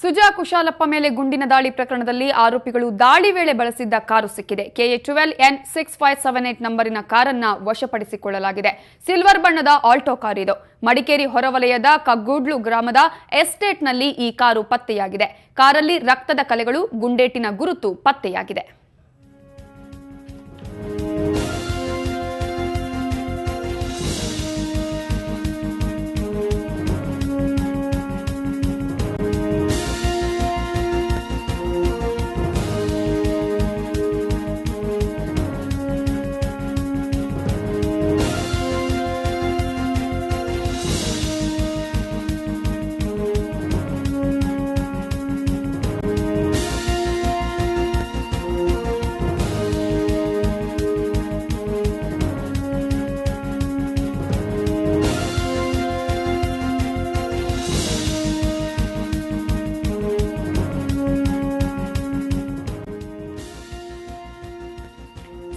ಸುಜಾ ಕುಶಾಲಪ್ಪ ಮೇಲೆ ಗುಂಡಿನ ದಾಳಿ ಪ್ರಕರಣದಲ್ಲಿ ಆರೋಪಿಗಳು ದಾಳಿ ವೇಳೆ ಬಳಸಿದ್ದ ಕಾರು ಸಿಕ್ಕಿದೆ. KA12N6578 ನಂಬರಿನ ಕಾರನ್ನ ವಶಪಡಿಸಿಕೊಳ್ಳಲಾಗಿದೆ. ಸಿಲ್ವರ್ ಬಣ್ಣದ ಆಲ್ಟೋ ಕಾರ್ ಇದು. ಮಡಿಕೇರಿ ಹೊರವಲಯದ ಕಗ್ಗೂಡ್ಲು ಗ್ರಾಮದ ಎಸ್ಟೇಟ್ನಲ್ಲಿ ಈ ಕಾರು ಪತ್ತೆಯಾಗಿದೆ. ಕಾರಲ್ಲಿ ರಕ್ತದ ಕಲೆಗಳು, ಗುಂಡೇಟಿನ ಗುರುತು ಪತ್ತೆಯಾಗಿದೆ.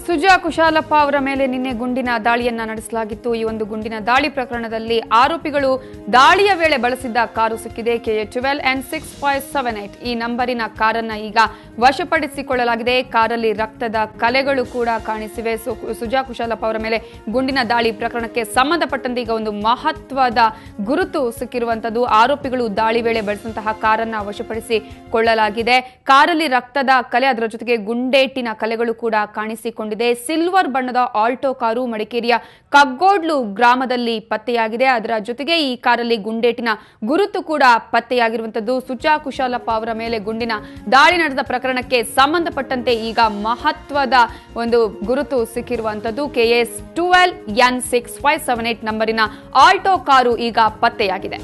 ಸುಜಾ ಕುಶಾಲಪ್ಪ ಅವರ ಮೇಲೆ ನಿನ್ನೆ ಗುಂಡಿನ ದಾಳಿಯನ್ನ ನಡೆಸಲಾಗಿತ್ತು. ಈ ಒಂದು ಗುಂಡಿನ ದಾಳಿ ಪ್ರಕರಣದಲ್ಲಿ ಆರೋಪಿಗಳು ದಾಳಿಯ ವೇಳೆ ಬಳಸಿದ್ದ ಕಾರು ಸಿಕ್ಕಿದೆ. KA12N6578 ಈ ನಂಬರಿನ ಕಾರನ್ನ ಈಗ ವಶಪಡಿಸಿಕೊಳ್ಳಲಾಗಿದೆ. ಕಾರಲ್ಲಿ ರಕ್ತದ ಕಲೆಗಳು ಕೂಡ ಕಾಣಿಸಿವೆ. ಸುಜಾ ಕುಶಾಲಪ್ಪ ಅವರ ಮೇಲೆ ಗುಂಡಿನ ದಾಳಿ ಪ್ರಕರಣಕ್ಕೆ ಸಂಬಂಧಪಟ್ಟಂತೆ ಈಗ ಒಂದು ಮಹತ್ವದ ಗುರುತು ಸಿಕ್ಕಿರುವಂತದ್ದು. ಆರೋಪಿಗಳು ದಾಳಿ ವೇಳೆ ಬಳಸಿದಂತಹ ಕಾರನ್ನ ವಶಪಡಿಸಿಕೊಳ್ಳಲಾಗಿದೆ. ಕಾರಲ್ಲಿ ರಕ್ತದ ಕಲೆ, ಅದರ ಜೊತೆಗೆ ಗುಂಡೇಟಿನ ಕಲೆಗಳು ಕೂಡ ಕಾಣಿಸಿಕೊಂಡಿದೆ. ಸಿಲ್ವರ್ ಬಣ್ಣದ ಆಲ್ಟೋ ಕಾರು ಮಡಿಕೇರಿಯ ಕಗ್ಗೋಡ್ಲು ಗ್ರಾಮದಲ್ಲಿ ಪತ್ತೆಯಾಗಿದೆ. ಅದರ ಜೊತೆಗೆ ಈ ಕಾರಲ್ಲಿ ಗುಂಡೇಟಿನ ಗುರುತು ಕೂಡ ಪತ್ತೆಯಾಗಿರುವಂತದ್ದು. ಸುಜಾ ಕುಶಾಲಪ್ಪ ಅವರ ಮೇಲೆ ಗುಂಡಿನ ದಾಳಿ ನಡೆದ ಪ್ರಕರಣಕ್ಕೆ ಸಂಬಂಧಪಟ್ಟಂತೆ ಈಗ ಮಹತ್ವದ ಒಂದು ಗುರುತು ಸಿಕ್ಕಿರುವಂತದ್ದು. KA12N6578 ನಂಬರಿನ ಆಲ್ಟೋ ಕಾರು ಈಗ ಪತ್ತೆಯಾಗಿದೆ.